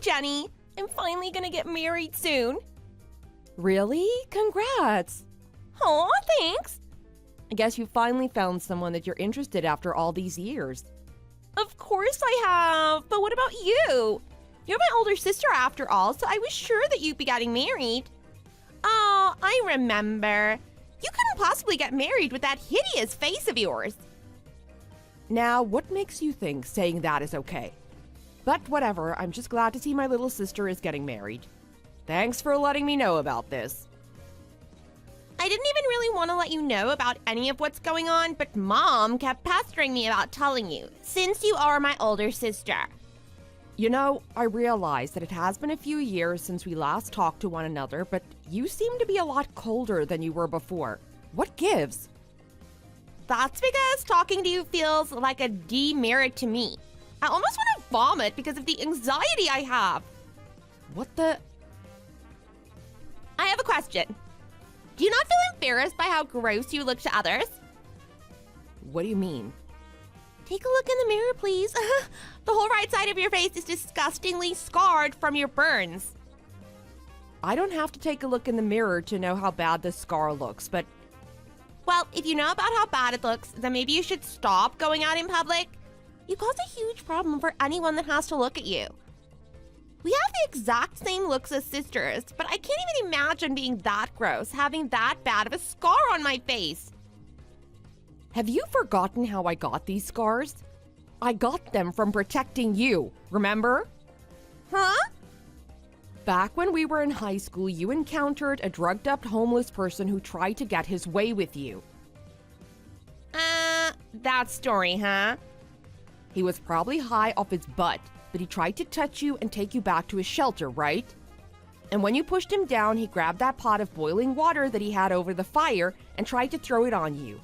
Jenny. I'm finally gonna get married soon. Really? Congrats! Aw, thanks. I guess you finally found someone that you're interested after all these years. Of course I have, but what about you? You're my older sister after all, so I was sure that you'd be getting married. Oh, I remember. You couldn't possibly get married with that hideous face of yours. Now, what makes you think saying that is okay? But whatever, I'm just glad to see my little sister is getting married. Thanks for letting me know about this. I didn't even really want to let you know about any of what's going on, but Mom kept pestering me about telling you, since you are my older sister. You know, I realize that it has been a few years since we last talked to one another, but you seem to be a lot colder than you were before. What gives? That's because talking to you feels like a demerit to me. I almost want to vomit because of the anxiety I have. What the? I have a question. Do you not feel embarrassed by how gross you look to others? What do you mean? Take a look in the mirror, please. The whole right side of your face is disgustingly scarred from your burns. I don't have to take a look in the mirror to know how bad this scar looks, but... Well, if you know about how bad it looks, then maybe you should stop going out in public. You cause a huge problem for anyone that has to look at you. We have the exact same looks as sisters, but I can't even imagine being that gross, having that bad of a scar on my face. Have you forgotten how I got these scars? I got them from protecting you, remember? Huh? Back when we were in high school, you encountered a drugged-up homeless person who tried to get his way with you. That story, huh? He was probably high off his butt, but he tried to touch you and take you back to his shelter, right? And when you pushed him down, he grabbed that pot of boiling water that he had over the fire and tried to throw it on you.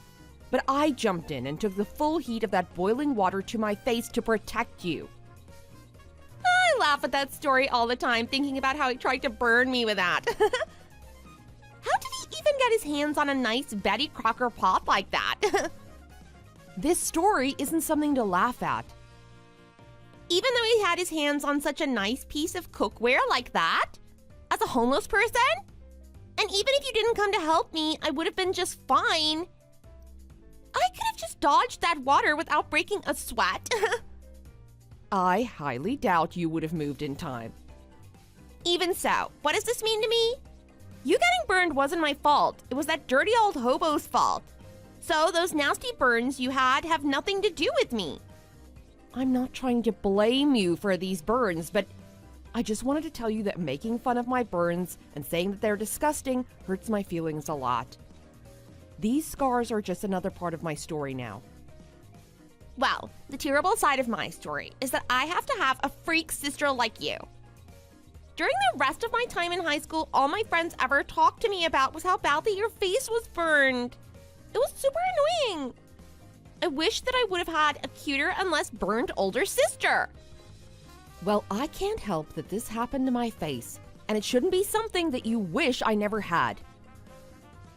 But I jumped in and took the full heat of that boiling water to my face to protect you. I laugh at that story all the time, thinking about how he tried to burn me with that. How did he even get his hands on a nice Betty Crocker pot like that? This story isn't something to laugh at. Even though he had his hands on such a nice piece of cookware like that? As a homeless person? And even if you didn't come to help me, I would have been just fine. I could have just dodged that water without breaking a sweat. I highly doubt you would have moved in time. Even so, what does this mean to me? You getting burned wasn't my fault. It was that dirty old hobo's fault. So those nasty burns you had have nothing to do with me. I'm not trying to blame you for these burns, but I just wanted to tell you that making fun of my burns and saying that they're disgusting hurts my feelings a lot. These scars are just another part of my story now. Well, the terrible side of my story is that I have to have a freak sister like you. During the rest of my time in high school, all my friends ever talked to me about was how badly your face was burned. It was super annoying. I wish that I would have had a cuter and less burned older sister. Well, I can't help that this happened to my face, and it shouldn't be something that you wish I never had.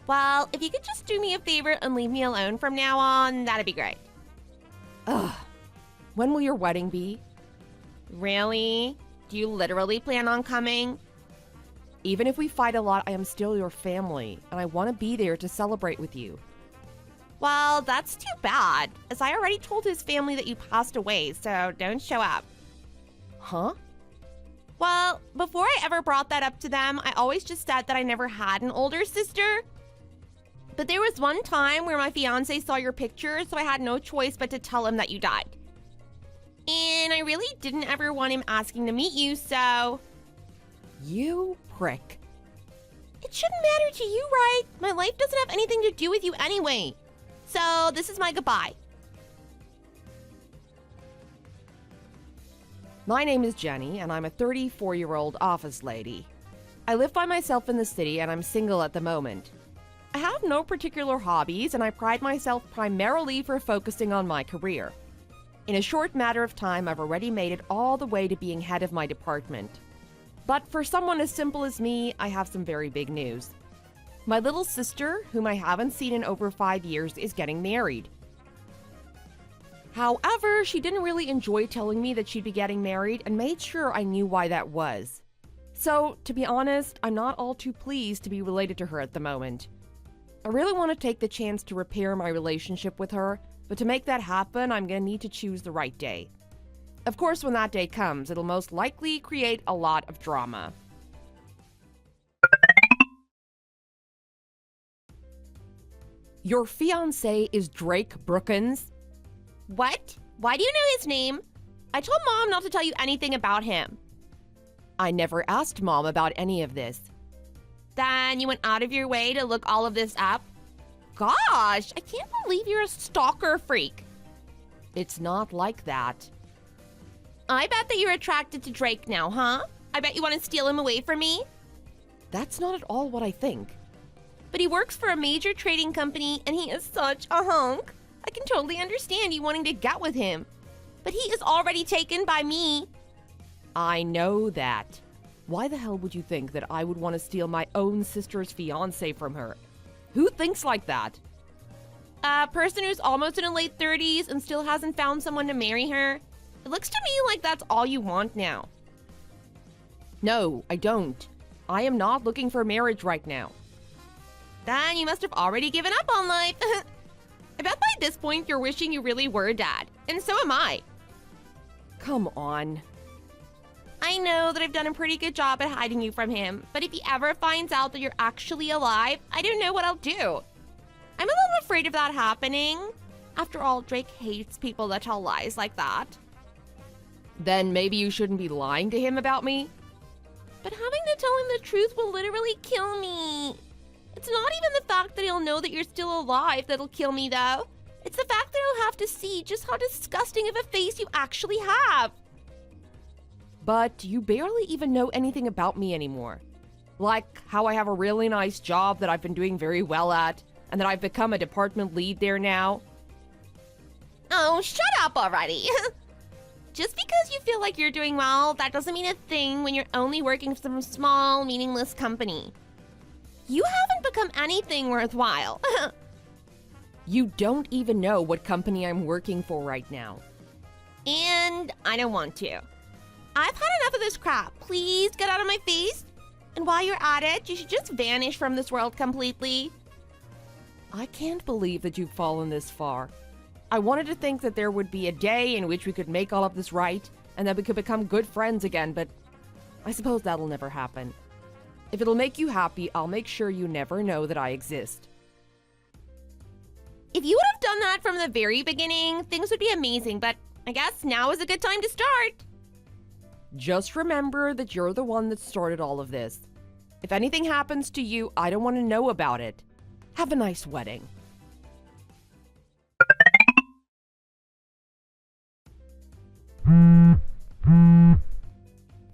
Well, if you could just do me a favor and leave me alone from now on, that'd be great. Ugh. When will your wedding be? Really? Do you literally plan on coming? Even if we fight a lot, I am still your family, and I want to be there to celebrate with you. Well, that's too bad, as I already told his family that you passed away, so don't show up. Huh? Well, before I ever brought that up to them, I always just said that I never had an older sister. But there was one time where my fiance saw your picture, so I had no choice but to tell him that you died. And I really didn't ever want him asking to meet you, so... You prick. It shouldn't matter to you, right? My life doesn't have anything to do with you anyway. So this is my goodbye. My name is Jenny, and I'm a 34-year-old office lady. I live by myself in the city, and I'm single at the moment. I have no particular hobbies, and I pride myself primarily for focusing on my career. In a short matter of time, I've already made it all the way to being head of my department. But for someone as simple as me, I have some very big news. My little sister, whom I haven't seen in over 5 years, is getting married. However, she didn't really enjoy telling me that she'd be getting married and made sure I knew why that was. So, to be honest, I'm not all too pleased to be related to her at the moment. I really want to take the chance to repair my relationship with her, but to make that happen, I'm gonna need to choose the right day. Of course, when that day comes, it'll most likely create a lot of drama. Your fiancé is Drake Brookins? What? Why do you know his name? I told Mom not to tell you anything about him. I never asked Mom about any of this. Then you went out of your way to look all of this up? Gosh, I can't believe you're a stalker freak. It's not like that. I bet that you're attracted to Drake now, huh? I bet you want to steal him away from me? That's not at all what I think. But he works for a major trading company and he is such a hunk. I can totally understand you wanting to get with him. But he is already taken by me. I know that. Why the hell would you think that I would want to steal my own sister's fiancé from her? Who thinks like that? A person who's almost in her late 30s and still hasn't found someone to marry her? It looks to me like that's all you want now. No, I don't. I am not looking for marriage right now. Then you must have already given up on life. I bet by this point you're wishing you really were Dad. And so am I. Come on. I know that I've done a pretty good job at hiding you from him, but if he ever finds out that you're actually alive, I don't know what I'll do. I'm a little afraid of that happening. After all, Drake hates people that tell lies like that. Then maybe you shouldn't be lying to him about me? But having to tell him the truth will literally kill me. It's not even the fact that he'll know that you're still alive that'll kill me, though. It's the fact that he'll have to see just how disgusting of a face you actually have. But you barely even know anything about me anymore. Like how I have a really nice job that I've been doing very well at, and that I've become a department lead there now. Oh, shut up already. Just because you feel like you're doing well, that doesn't mean a thing when you're only working for some small, meaningless company. You haven't become anything worthwhile. You don't even know what company I'm working for right now. And I don't want to. I've had enough of this crap. Please get out of my face. And while you're at it, you should just vanish from this world completely. I can't believe that you've fallen this far. I wanted to think that there would be a day in which we could make all of this right, and that we could become good friends again, but I suppose that'll never happen. If it'll make you happy, I'll make sure you never know that I exist. If you would have done that from the very beginning, things would be amazing, but I guess now is a good time to start. Just remember that you're the one that started all of this. If anything happens to you, I don't want to know about it. Have a nice wedding.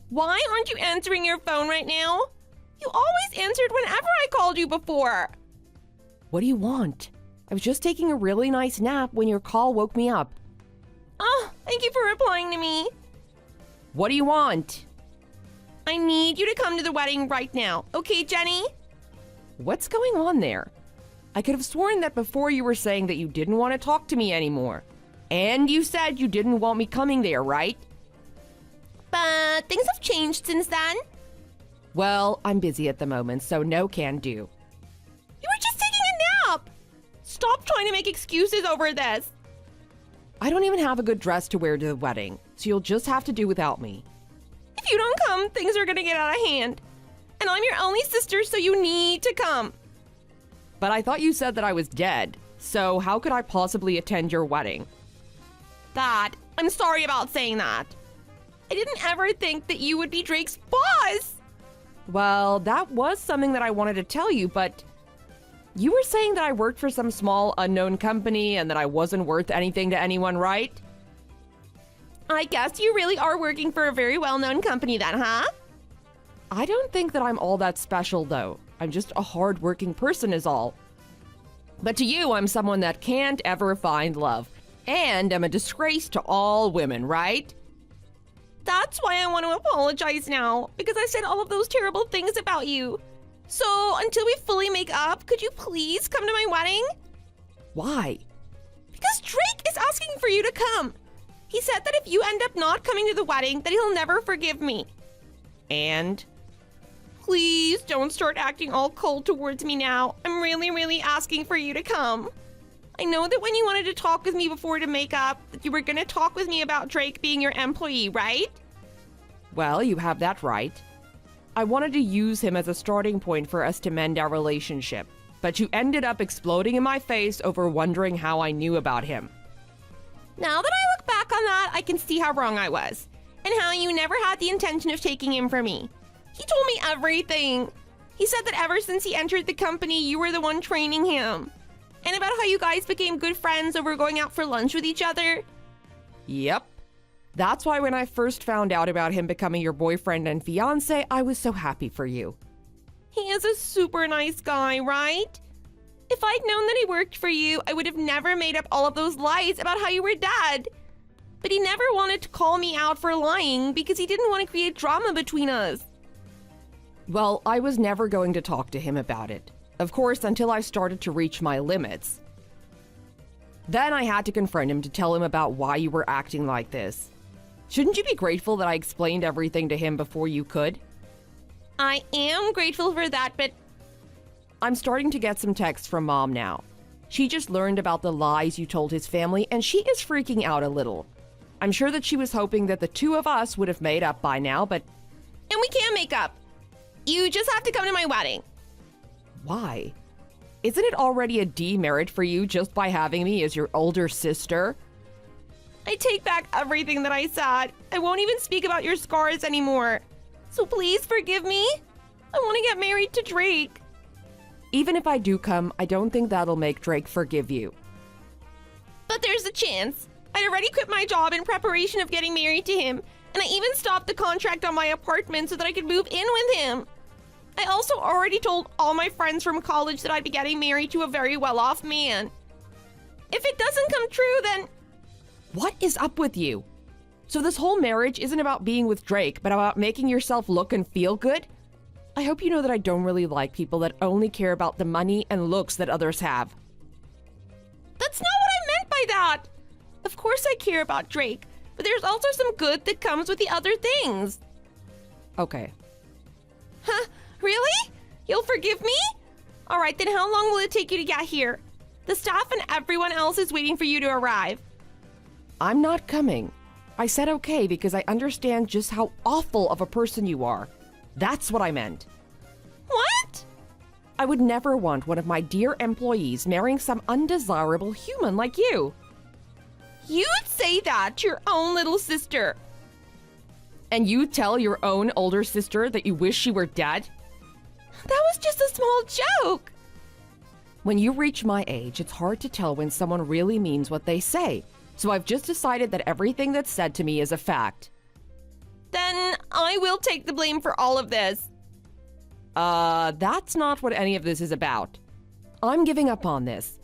Why aren't you answering your phone right now? You always answered whenever I called you before. What do you want? I was just taking a really nice nap when your call woke me up. Oh, thank you for replying to me. What do you want? I need you to come to the wedding right now. Okay, Jenny? What's going on there? I could have sworn that before you were saying that you didn't want to talk to me anymore. And you said you didn't want me coming there, right? But things have changed since then. Well, I'm busy at the moment, so no can do. You were just taking a nap. Stop trying to make excuses over this. I don't even have a good dress to wear to the wedding, so you'll just have to do without me. If you don't come, things are gonna get out of hand. And I'm your only sister, so you need to come. But I thought you said that I was dead, so how could I possibly attend your wedding? Dad, I'm sorry about saying that. I didn't ever think that you would be Drake's boss. Well, that was something that I wanted to tell you, but you were saying that I worked for some small unknown company and that I wasn't worth anything to anyone, right? I guess you really are working for a very well-known company then, huh? I don't think that I'm all that special, though. I'm just a hard-working person is all. But to you, I'm someone that can't ever find love. And I'm a disgrace to all women, right? That's why I want to apologize now, because I said all of those terrible things about you. So, until we fully make up, could you please come to my wedding? Why? Because Drake is asking for you to come. He said that if you end up not coming to the wedding, that he'll never forgive me. And? Please don't start acting all cold towards me now. I'm really asking for you to come. I know that when you wanted to talk with me before to make up, that you were going to talk with me about Drake being your employee, right? Well, you have that right. I wanted to use him as a starting point for us to mend our relationship, but you ended up exploding in my face over wondering how I knew about him. Now that I look back on that, I can see how wrong I was, and how you never had the intention of taking him from me. He told me everything. He said that ever since he entered the company, you were the one training him. And about how you guys became good friends over going out for lunch with each other. Yep. That's why when I first found out about him becoming your boyfriend and fiancé, I was so happy for you. He is a super nice guy, right? If I'd known that he worked for you, I would have never made up all of those lies about how you were dead. But he never wanted to call me out for lying because he didn't want to create drama between us. Well, I was never going to talk to him about it. Of course, until I started to reach my limits. Then I had to confront him to tell him about why you were acting like this. Shouldn't you be grateful that I explained everything to him before you could? I am grateful for that, but I'm starting to get some texts from Mom now. She just learned about the lies you told his family, and she is freaking out a little. I'm sure that she was hoping that the two of us would have made up by now, but... And we can make up. You just have to come to my wedding. Why? Isn't it already a demerit for you just by having me as your older sister? I take back everything that I said. I won't even speak about your scars anymore. So please forgive me. I want to get married to Drake. Even if I do come, I don't think that'll make Drake forgive you. But there's a chance. I'd already quit my job in preparation of getting married to him, and I even stopped the contract on my apartment so that I could move in with him. I also already told all my friends from college that I'd be getting married to a very well-off man. If it doesn't come true, then... What is up with you? So this whole marriage isn't about being with Drake, but about making yourself look and feel good? I hope you know that I don't really like people that only care about the money and looks that others have. That's not what I meant by that! Of course I care about Drake, but there's also some good that comes with the other things. Okay. Huh? Really? You'll forgive me? Alright, then how long will it take you to get here? The staff and everyone else is waiting for you to arrive. I'm not coming. I said okay because I understand just how awful of a person you are. That's what I meant. What? I would never want one of my dear employees marrying some undesirable human like you. You'd say that to your own little sister. And you tell your own older sister that you wish she were dead? That was just a small joke. When you reach my age, it's hard to tell when someone really means what they say. So I've just decided that everything that's said to me is a fact. Then I will take the blame for all of this. That's not what any of this is about. I'm giving up on this.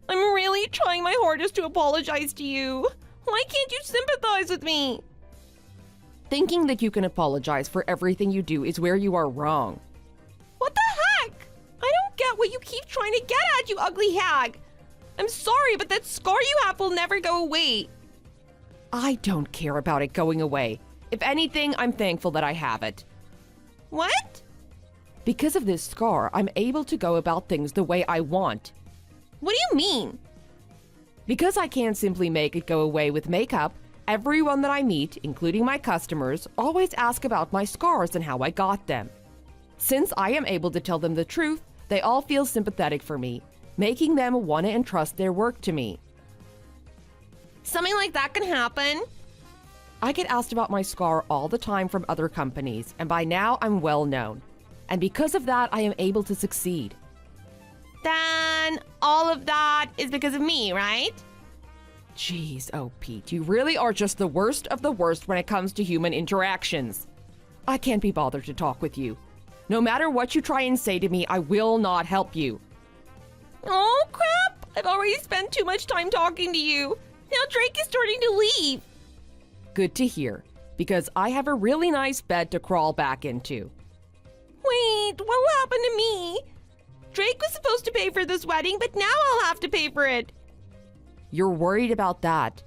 I'm really trying my hardest to apologize to you. Why can't you sympathize with me? Thinking that you can apologize for everything you do is where you are wrong. What the heck? I don't get what you keep trying to get at, you ugly hag. I'm sorry, but that scar you have will never go away. I don't care about it going away. If anything, I'm thankful that I have it. What? Because of this scar, I'm able to go about things the way I want. What do you mean? Because I can't simply make it go away with makeup, everyone that I meet, including my customers, always ask about my scars and how I got them. Since I am able to tell them the truth, they all feel sympathetic for me, making them want to entrust their work to me. Something like that can happen? I get asked about my scar all the time from other companies, and by now I'm well known. And because of that, I am able to succeed. Then all of that is because of me, right? Jeez, oh Pete, you really are just the worst of the worst when it comes to human interactions. I can't be bothered to talk with you. No matter what you try and say to me, I will not help you. Oh, crap! I've already spent too much time talking to you. Now Drake is starting to leave. Good to hear, because I have a really nice bed to crawl back into. Wait, what will happen to me? Drake was supposed to pay for this wedding, but now I'll have to pay for it. You're worried about that.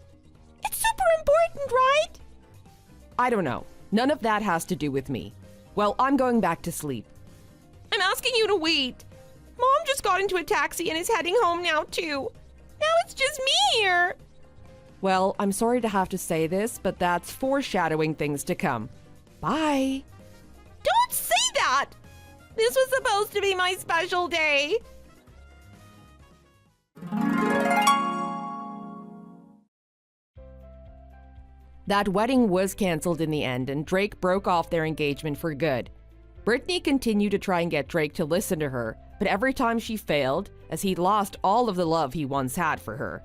It's super important, right? I don't know. None of that has to do with me. Well, I'm going back to sleep. I'm asking you to wait. Mom just got into a taxi and is heading home now, too. Now it's just me here. Well, I'm sorry to have to say this, but that's foreshadowing things to come. Bye. Don't say that! This was supposed to be my special day. That wedding was canceled in the end, and Drake broke off their engagement for good. Brittany continued to try and get Drake to listen to her, but every time she failed, as he'd lost all of the love he once had for her.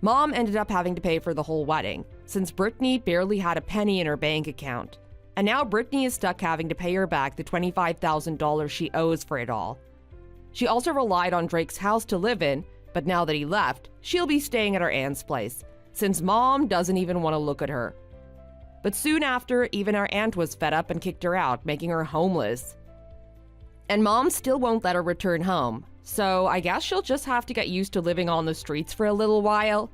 Mom ended up having to pay for the whole wedding, since Brittany barely had a penny in her bank account. And now Brittany is stuck having to pay her back the $25,000 she owes for it all. She also relied on Drake's house to live in, but now that he left, she'll be staying at her aunt's place, since Mom doesn't even want to look at her. But soon after, even our aunt was fed up and kicked her out, making her homeless. And Mom still won't let her return home, so I guess she'll just have to get used to living on the streets for a little while.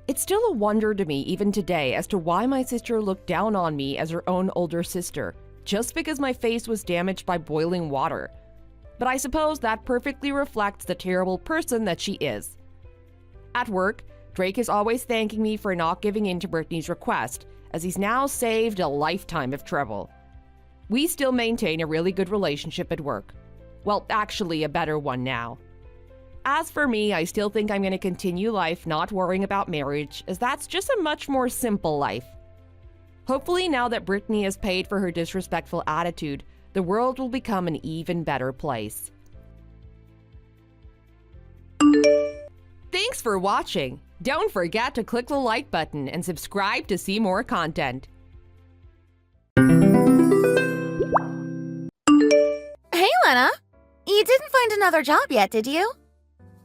It's still a wonder to me even today as to why my sister looked down on me as her own older sister, just because my face was damaged by boiling water. But I suppose that perfectly reflects the terrible person that she is. At work, Drake is always thanking me for not giving in to Brittany's request, as he's now saved a lifetime of trouble. We still maintain a really good relationship at work. Well, actually a better one now. As for me, I still think I'm going to continue life not worrying about marriage, as that's just a much more simple life. Hopefully now that Brittany has paid for her disrespectful attitude, the world will become an even better place. Thanks for watching! Don't forget to click the like button and subscribe to see more content. Hey, Lena. You didn't find another job yet, did you?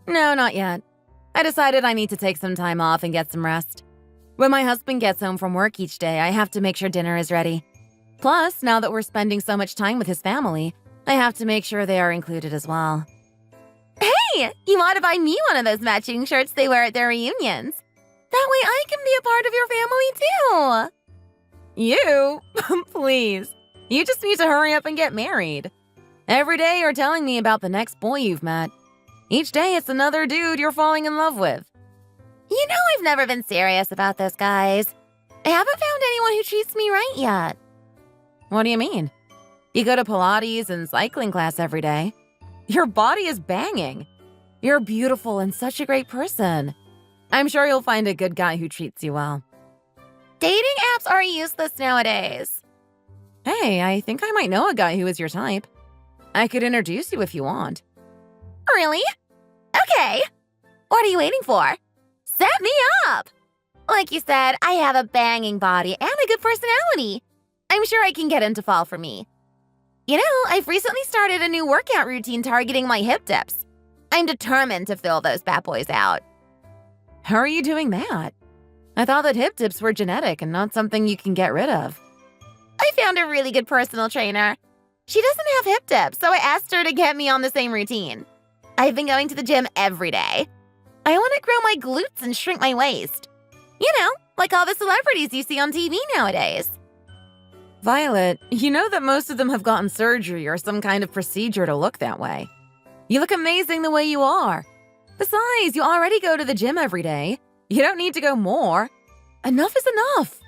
No, not yet. I decided I need to take some time off and get some rest. When my husband gets home from work each day, I have to make sure dinner is ready. Plus, now that we're spending so much time with his family, I have to make sure they are included as well. Hey, you want to buy me one of those matching shirts they wear at their reunions? That way I can be a part of your family too. You? Please. You just need to hurry up and get married. Every day you're telling me about the next boy you've met. Each day it's another dude you're falling in love with. You know I've never been serious about this, guys. I haven't found anyone who treats me right yet. What do you mean? You go to Pilates and cycling class every day. Your body is banging. You're beautiful and such a great person. I'm sure you'll find a good guy who treats you well. Dating apps are useless nowadays. Hey, I think I might know a guy who is your type. I could introduce you if you want. Really? Okay. What are you waiting for? Set me up! Like you said, I have a banging body and a good personality. I'm sure I can get him to fall for me. You know, I've recently started a new workout routine targeting my hip dips. I'm determined to fill those bad boys out. How are you doing that? I thought that hip dips were genetic and not something you can get rid of. I found a really good personal trainer. She doesn't have hip dips, so I asked her to get me on the same routine. I've been going to the gym every day. I want to grow my glutes and shrink my waist. You know, like all the celebrities you see on TV nowadays. Violet, you know that most of them have gotten surgery or some kind of procedure to look that way. You look amazing the way you are. Besides, you already go to the gym every day. You don't need to go more. Enough is enough.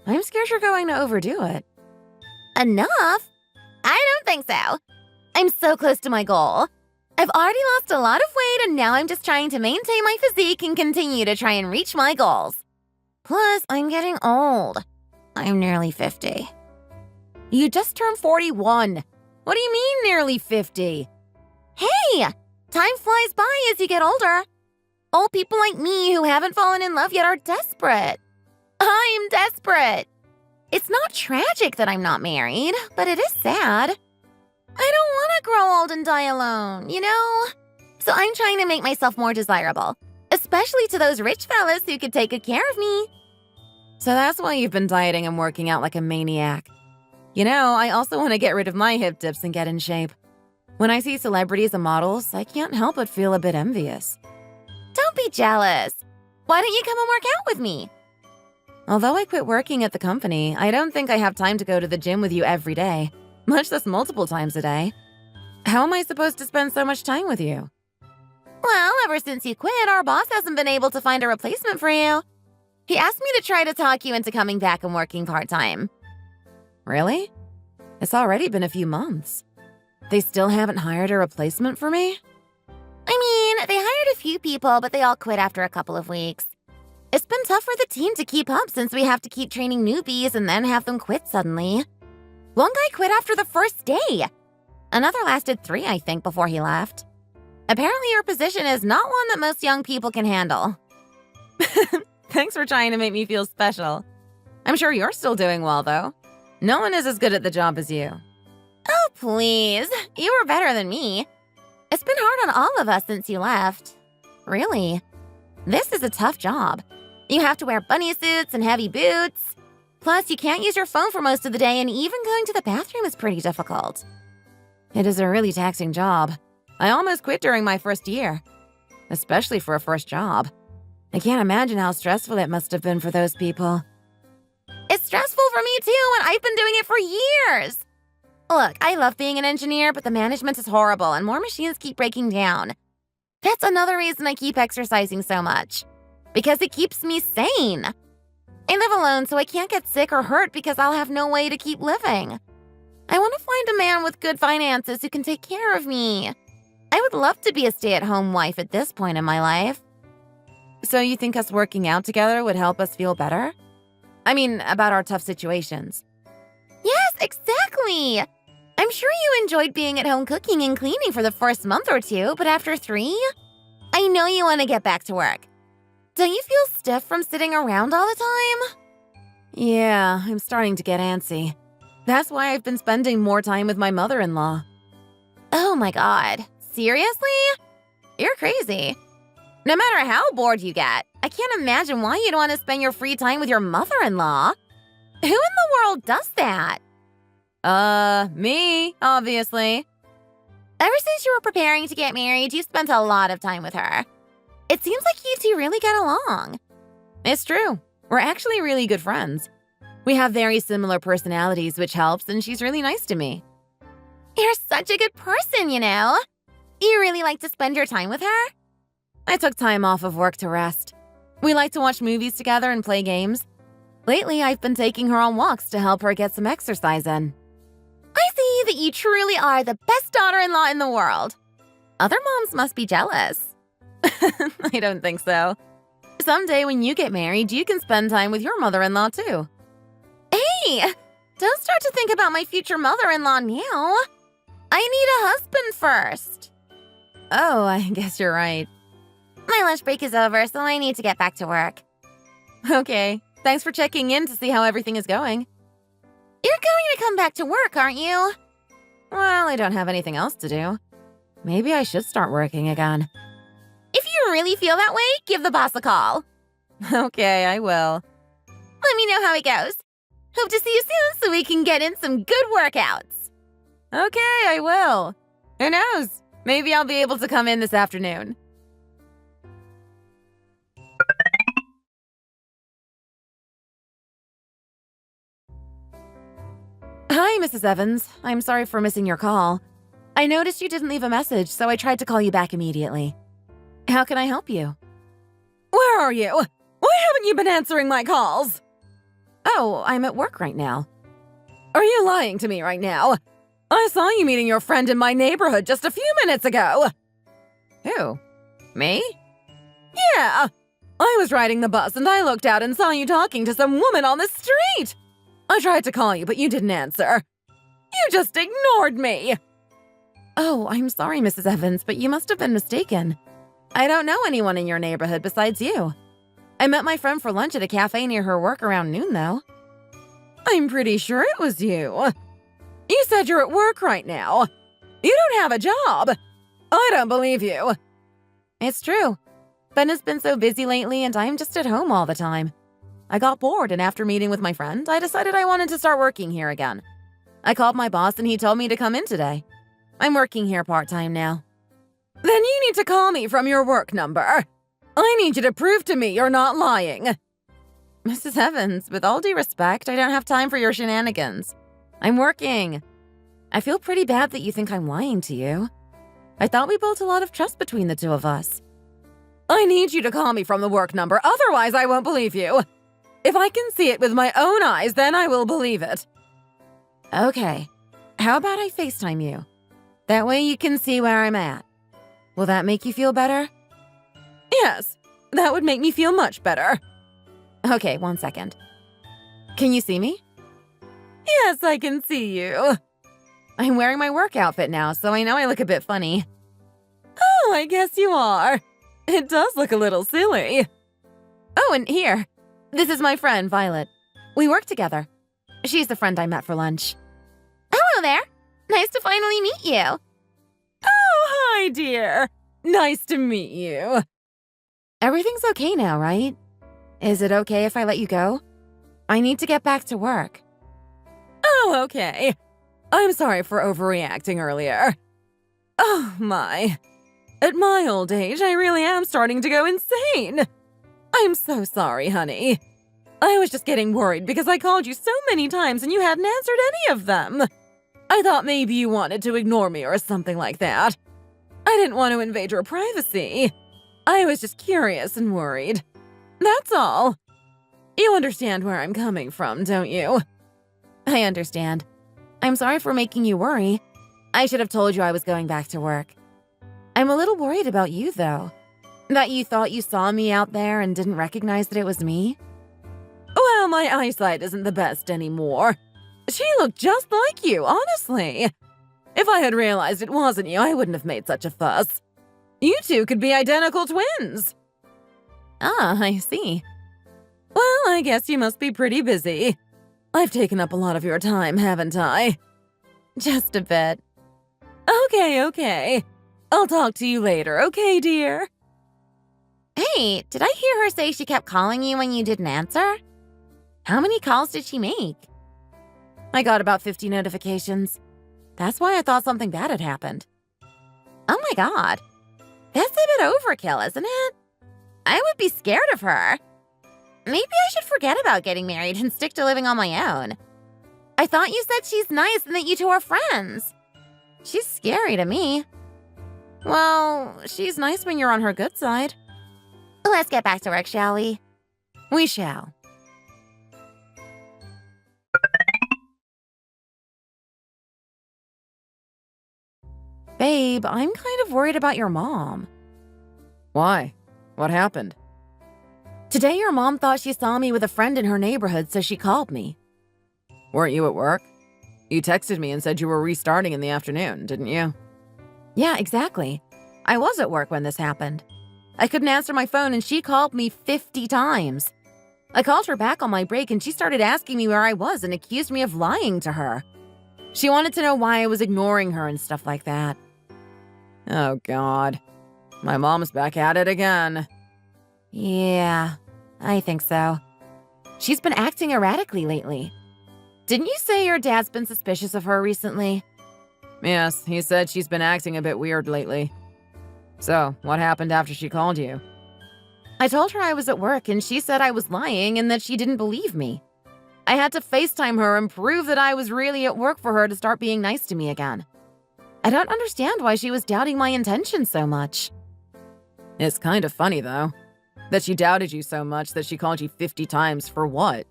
I'm scared you're going to overdo it. Enough? I don't think so. I'm so close to my goal. I've already lost a lot of weight and now I'm just trying to maintain my physique and continue to try and reach my goals. Plus, I'm getting old. I'm nearly 50. You just turned 41. What do you mean nearly 50? Hey, time flies by as you get older. Old people like me who haven't fallen in love yet are desperate. I'm desperate. It's not tragic that I'm not married, but it is sad. I don't want to grow old and die alone, you know? So I'm trying to make myself more desirable, especially to those rich fellas who could take good care of me. So that's why you've been dieting and working out like a maniac. You know, I also want to get rid of my hip dips and get in shape. When I see celebrities and models, I can't help but feel a bit envious. Don't Don't be jealous. Why don't you come and work out with me? Although I quit working at the company, I don't think I have time to go to the gym with you every day, much less multiple times a day. How am I supposed to spend so much time with you? Well, ever since you quit, our boss hasn't been able to find a replacement for you. He asked me to try to talk you into coming back and working part-time. Really? It's already been a few months. They still haven't hired a replacement for me? I mean, they hired a few people, but they all quit after a couple of weeks. It's been tough for the team to keep up since we have to keep training newbies and then have them quit suddenly. One guy quit after the first day. Another lasted 3, I think, before he left. Apparently your position is not one that most young people can handle. Thanks for trying to make me feel special. I'm sure you're still doing well, though. No one is as good at the job as you. Oh, please. You were better than me. It's been hard on all of us since you left. Really. This is a tough job. You have to wear bunny suits and heavy boots. Plus, you can't use your phone for most of the day, and even going to the bathroom is pretty difficult. It is a really taxing job. I almost quit during my first year, especially for a first job. I can't imagine how stressful it must have been for those people. It's stressful for me too, and I've been doing it for years. Look, I love being an engineer, but the management is horrible, and more machines keep breaking down. That's another reason I keep exercising so much, because it keeps me sane. I live alone, so I can't get sick or hurt because I'll have no way to keep living. I want to find a man with good finances who can take care of me. I would love to be a stay-at-home wife at this point in my life. So you think us working out together would help us feel better? I mean, about our tough situations. Yes, exactly! I'm sure you enjoyed being at home cooking and cleaning for the first month or 2, but after 3? I know you want to get back to work. Don't you feel stiff from sitting around all the time? Yeah, I'm starting to get antsy. That's why I've been spending more time with my mother-in-law. Oh my god, seriously? You're crazy. No matter how bored you get, I can't imagine why you'd want to spend your free time with your mother-in-law. Who in the world does that? Me, obviously. Ever since you were preparing to get married, you spent a lot of time with her. It seems like you two really get along. It's true. We're actually really good friends. We have very similar personalities, which helps, and she's really nice to me. You're such a good person, you know. You really like to spend your time with her? I took time off of work to rest. We like to watch movies together and play games. Lately, I've been taking her on walks to help her get some exercise in. I see that you truly are the best daughter-in-law in the world. Other moms must be jealous. I don't think so. Someday when you get married, you can spend time with your mother-in-law too. Hey, don't start to think about my future mother-in-law now. I need a husband first. Oh, I guess you're right. My lunch break is over, so I need to get back to work. Okay, thanks for checking in to see how everything is going. You're going to come back to work, aren't you? Well, I don't have anything else to do. Maybe I should start working again. If you really feel that way, give the boss a call. Okay, I will. Let me know how it goes. Hope to see you soon so we can get in some good workouts. Okay, I will. Who knows? Maybe I'll be able to come in this afternoon. Hi, Mrs. Evans. I'm sorry for missing your call. I noticed you didn't leave a message, so I tried to call you back immediately. How can I help you? Where are you? Why haven't you been answering my calls? Oh, I'm at work right now. Are you lying to me right now? I saw you meeting your friend in my neighborhood just a few minutes ago. Who? Me? Yeah. I was riding the bus and I looked out and saw you talking to some woman on the street. I tried to call you, but you didn't answer. You just ignored me. Oh, I'm sorry, Mrs. Evans, but you must have been mistaken. I don't know anyone in your neighborhood besides you. I met my friend for lunch at a cafe near her work around noon, though. I'm pretty sure it was you. You said you're at work right now. You don't have a job. I don't believe you. It's true. Ben has been so busy lately, and I'm just at home all the time. I got bored, and after meeting with my friend, I decided I wanted to start working here again. I called my boss, and he told me to come in today. I'm working here part-time now. Then you need to call me from your work number. I need you to prove to me you're not lying. Mrs. Evans, with all due respect, I don't have time for your shenanigans. I'm working. I feel pretty bad that you think I'm lying to you. I thought we built a lot of trust between the two of us. I need you to call me from the work number, otherwise I won't believe you. If I can see it with my own eyes, then I will believe it. Okay, how about I FaceTime you? That way you can see where I'm at. Will that make you feel better? Yes, that would make me feel much better. Okay, 1 second. Can you see me? Yes, I can see you. I'm wearing my work outfit now, so I know I look a bit funny. Oh, I guess you are. It does look a little silly. Oh, and here. This is my friend, Violet. We work together. She's the friend I met for lunch. Hello there. Nice to finally meet you. Oh, hi, dear. Nice to meet you. Everything's okay now, right? Is it okay if I let you go? I need to get back to work. Oh, okay. I'm sorry for overreacting earlier. Oh, my. At my old age, I really am starting to go insane. I'm so sorry, honey. I was just getting worried because I called you so many times and you hadn't answered any of them. I thought maybe you wanted to ignore me or something like that. I didn't want to invade your privacy. I was just curious and worried. That's all. You understand where I'm coming from, don't you? I understand. I'm sorry for making you worry. I should have told you I was going back to work. I'm a little worried about you, though. That you thought you saw me out there and didn't recognize that it was me? Well, my eyesight isn't the best anymore. She looked just like you, honestly. If I had realized it wasn't you, I wouldn't have made such a fuss. You two could be identical twins. Ah, I see. Well, I guess you must be pretty busy. I've taken up a lot of your time, haven't I? Just a bit. Okay. I'll talk to you later, okay, dear? Hey, did I hear her say she kept calling you when you didn't answer? How many calls did she make? I got about 50 notifications. That's why I thought something bad had happened. Oh my god. That's a bit overkill, isn't it? I would be scared of her. Maybe I should forget about getting married and stick to living on my own. I thought you said she's nice and that you two are friends. She's scary to me. Well, she's nice when you're on her good side. Let's get back to work, shall we? We shall. Babe, I'm kind of worried about your mom. Why? What happened? Today your mom thought she saw me with a friend in her neighborhood, so she called me. Weren't you at work? You texted me and said you were restarting in the afternoon, didn't you? Yeah, exactly. I was at work when this happened. I couldn't answer my phone and she called me 50 times. I called her back on my break and she started asking me where I was and accused me of lying to her. She wanted to know why I was ignoring her and stuff like that. Oh, God. My mom's back at it again. Yeah, I think so. She's been acting erratically lately. Didn't you say your dad's been suspicious of her recently? Yes, he said she's been acting a bit weird lately. So, what happened after she called you? I told her I was at work and she said I was lying and that she didn't believe me. I had to FaceTime her and prove that I was really at work for her to start being nice to me again. I don't understand why she was doubting my intentions so much. It's kind of funny, though, that she doubted you so much that she called you 50 times for what?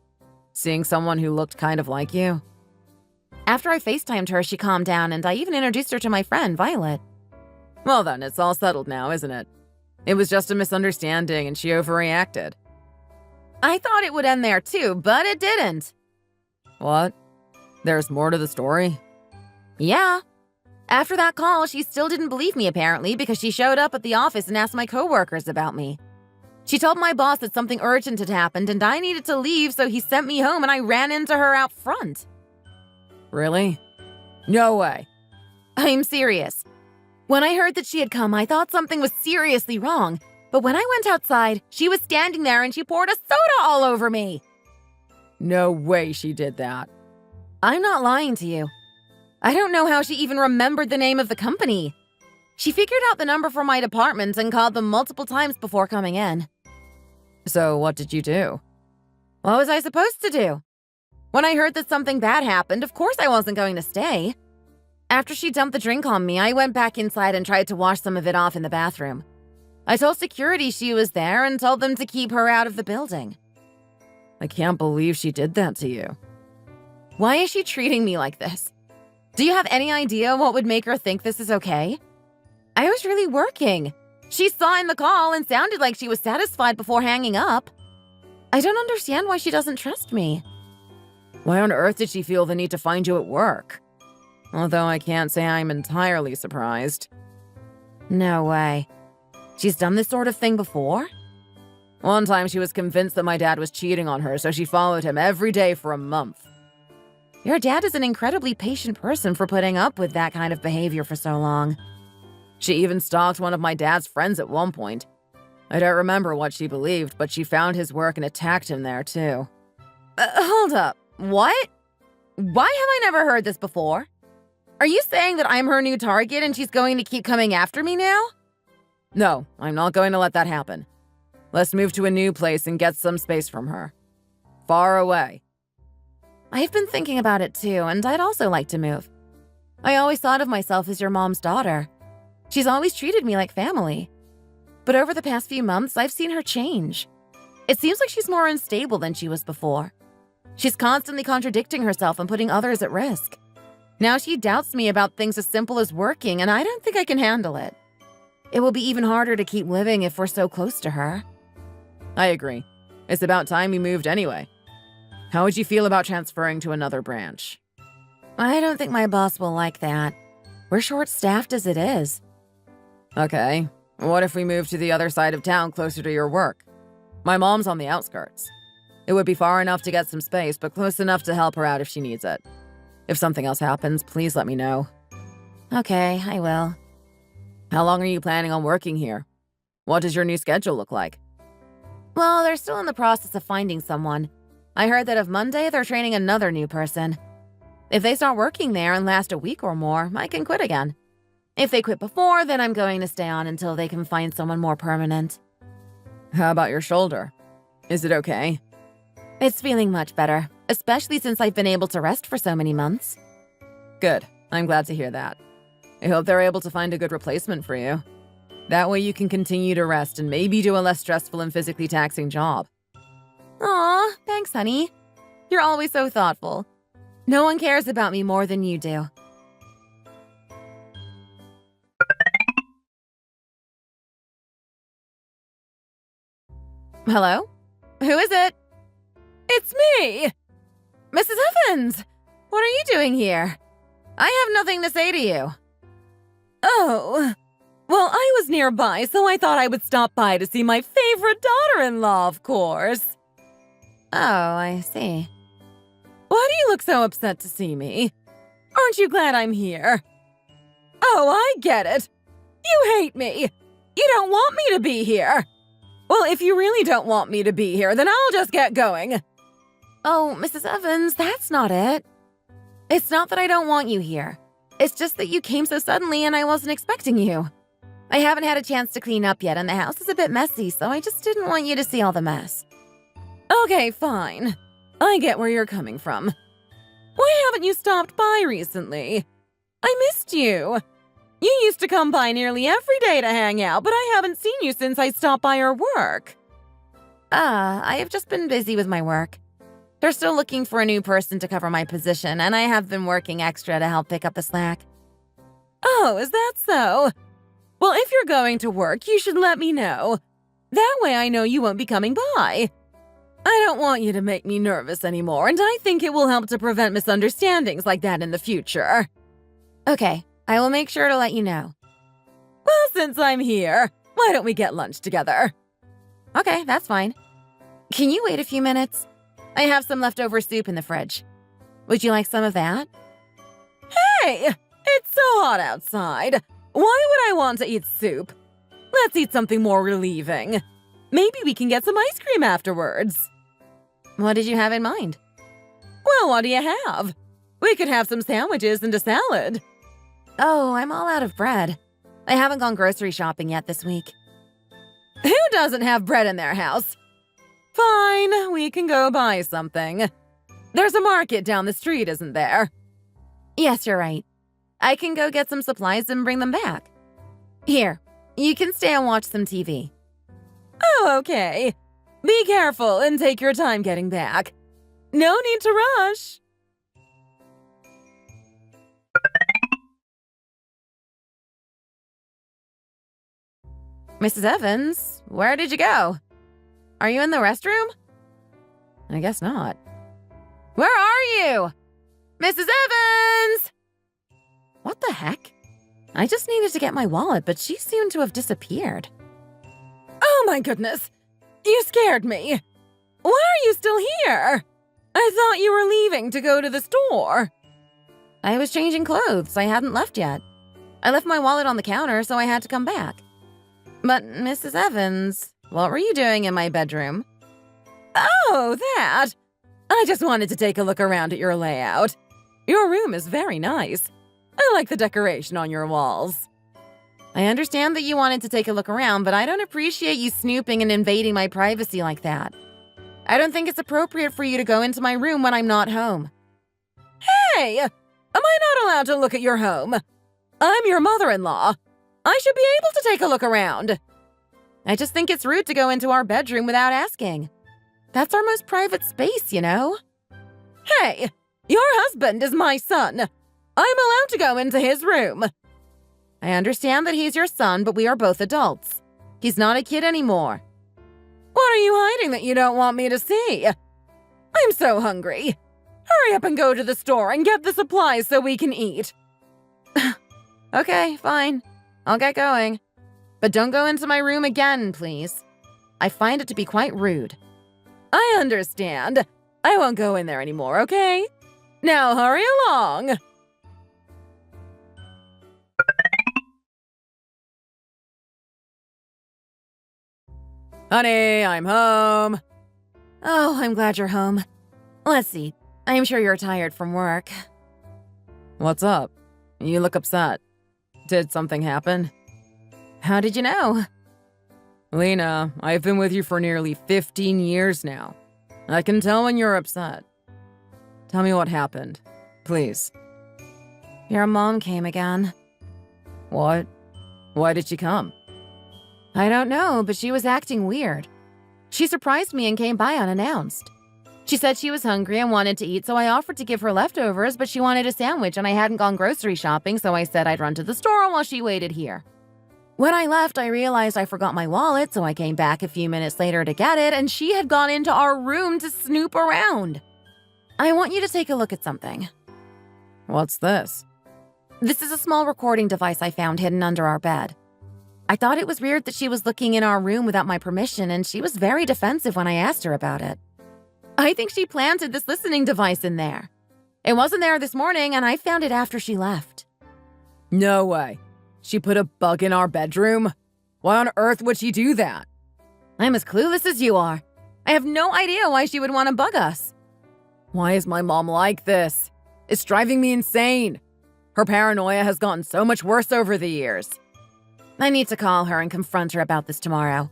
Seeing someone who looked kind of like you? After I FaceTimed her, she calmed down and I even introduced her to my friend, Violet. Well then, it's all settled now, isn't it? It was just a misunderstanding and she overreacted. I thought it would end there too, but it didn't. What? There's more to the story? Yeah. After that call, she still didn't believe me apparently because she showed up at the office and asked my coworkers about me. She told my boss that something urgent had happened and I needed to leave, so he sent me home and I ran into her out front. Really? No way. I'm serious. When I heard that she had come, I thought something was seriously wrong. But when I went outside, she was standing there and she poured a soda all over me. No way she did that. I'm not lying to you. I don't know how she even remembered the name of the company. She figured out the number for my department and called them multiple times before coming in. So what did you do? What was I supposed to do? When I heard that something bad happened, of course I wasn't going to stay. After she dumped the drink on me, I went back inside and tried to wash some of it off in the bathroom. I told security she was there and told them to keep her out of the building. I can't believe she did that to you. Why is she treating me like this? Do you have any idea what would make her think this is okay? I was really working. She saw in the call and sounded like she was satisfied before hanging up. I don't understand why she doesn't trust me. Why on earth did she feel the need to find you at work? Although I can't say I'm entirely surprised. No way. She's done this sort of thing before? One time she was convinced that my dad was cheating on her, so she followed him every day for a month. Your dad is an incredibly patient person for putting up with that kind of behavior for so long. She even stalked one of my dad's friends at one point. I don't remember what she believed, but she found his work and attacked him there too. Hold up. What? Why have I never heard this before? Are you saying that I'm her new target and she's going to keep coming after me now? No, I'm not going to let that happen. Let's move to a new place and get some space from her. Far away. I've been thinking about it too, and I'd also like to move. I always thought of myself as your mom's daughter. She's always treated me like family. But over the past few months, I've seen her change. It seems like she's more unstable than she was before. She's constantly contradicting herself and putting others at risk. Now she doubts me about things as simple as working, and I don't think I can handle it. It will be even harder to keep living if we're so close to her. I agree. It's about time you moved anyway. How would you feel about transferring to another branch? I don't think my boss will like that. We're short-staffed as it is. Okay. What if we move to the other side of town closer to your work? My mom's on the outskirts. It would be far enough to get some space, but close enough to help her out if she needs it. If something else happens, please let me know. Okay, I will. How long are you planning on working here? What does your new schedule look like? Well, they're still in the process of finding someone. I heard that of Monday, they're training another new person. If they start working there and last a week or more, I can quit again. If they quit before, then I'm going to stay on until they can find someone more permanent. How about your shoulder? Is it okay? It's feeling much better, especially since I've been able to rest for so many months. Good. I'm glad to hear that. I hope they're able to find a good replacement for you. That way you can continue to rest and maybe do a less stressful and physically taxing job. Aw, thanks, honey. You're always so thoughtful. No one cares about me more than you do. Hello? Who is it? It's me! Mrs. Evans! What are you doing here? I have nothing to say to you. Oh, well, I was nearby, so I thought I would stop by to see my favorite daughter-in-law, of course. Oh, I see. Why do you look so upset to see me? Aren't you glad I'm here? Oh, I get it. You hate me. You don't want me to be here. Well, if you really don't want me to be here, then I'll just get going. Oh, Mrs. Evans, that's not it. It's not that I don't want you here. It's just that you came so suddenly and I wasn't expecting you. I haven't had a chance to clean up yet and the house is a bit messy, so I just didn't want you to see all the mess. Okay, fine. I get where you're coming from. Why haven't you stopped by recently? I missed you. You used to come by nearly every day to hang out, but I haven't seen you since I stopped by your work. I have just been busy with my work. They're still looking for a new person to cover my position, and I have been working extra to help pick up the slack. Oh, is that so? Well, if you're going to work, you should let me know. That way I know you won't be coming by. I don't want you to make me nervous anymore, and I think it will help to prevent misunderstandings like that in the future. Okay, I will make sure to let you know. Well, since I'm here, why don't we get lunch together? Okay, that's fine. Can you wait a few minutes? I have some leftover soup in the fridge. Would you like some of that? Hey! It's so hot outside. Why would I want to eat soup? Let's eat something more relieving. Maybe we can get some ice cream afterwards. What did you have in mind? Well, what do you have? We could have some sandwiches and a salad. Oh, I'm all out of bread. I haven't gone grocery shopping yet this week. Who doesn't have bread in their house? Fine, we can go buy something. There's a market down the street, isn't there? Yes, you're right. I can go get some supplies and bring them back. Here, you can stay and watch some TV. Oh, okay. Be careful and take your time getting back. No need to rush. Mrs. Evans, where did you go? Are you in the restroom? I guess not. Where are you? Mrs. Evans! What the heck? I just needed to get my wallet, but she seemed to have disappeared. Oh my goodness! You scared me! Why are you still here? I thought you were leaving to go to the store. I was changing clothes. I hadn't left yet. I left my wallet on the counter, so I had to come back. But, Mrs. Evans, what were you doing in my bedroom? Oh, that! I just wanted to take a look around at your layout. Your room is very nice. I like the decoration on your walls. I understand that you wanted to take a look around, but I don't appreciate you snooping and invading my privacy like that. I don't think it's appropriate for you to go into my room when I'm not home. Hey! Am I not allowed to look at your home? I'm your mother-in-law. I should be able to take a look around. I just think it's rude to go into our bedroom without asking. That's our most private space, you know? Hey! Your husband is my son. I'm allowed to go into his room. I understand that he's your son, but we are both adults. He's not a kid anymore. What are you hiding that you don't want me to see? I'm so hungry. Hurry up and go to the store and get the supplies so we can eat. Okay, fine. I'll get going. But don't go into my room again, please. I find it to be quite rude. I understand. I won't go in there anymore, okay? Now hurry along. Honey, I'm home. Oh, I'm glad you're home. Let's see. I'm sure you're tired from work. What's up? You look upset. Did something happen? How did you know? Lena, I've been with you for nearly 15 years now. I can tell when you're upset. Tell me what happened, please. Your mom came again. What? Why did she come? I don't know, but she was acting weird. She surprised me and came by unannounced. She said she was hungry and wanted to eat, so I offered to give her leftovers, but she wanted a sandwich and I hadn't gone grocery shopping, so I said I'd run to the store while she waited here. When I left, I realized I forgot my wallet, so I came back a few minutes later to get it, and she had gone into our room to snoop around. I want you to take a look at something. What's this? This is a small recording device I found hidden under our bed. I thought it was weird that she was looking in our room without my permission, and she was very defensive when I asked her about it. I think she planted this listening device in there. It wasn't there this morning, and I found it after she left. No way. She put a bug in our bedroom? Why on earth would she do that? I'm as clueless as you are. I have no idea why she would want to bug us. Why is my mom like this? It's driving me insane. Her paranoia has gotten so much worse over the years. I need to call her and confront her about this tomorrow.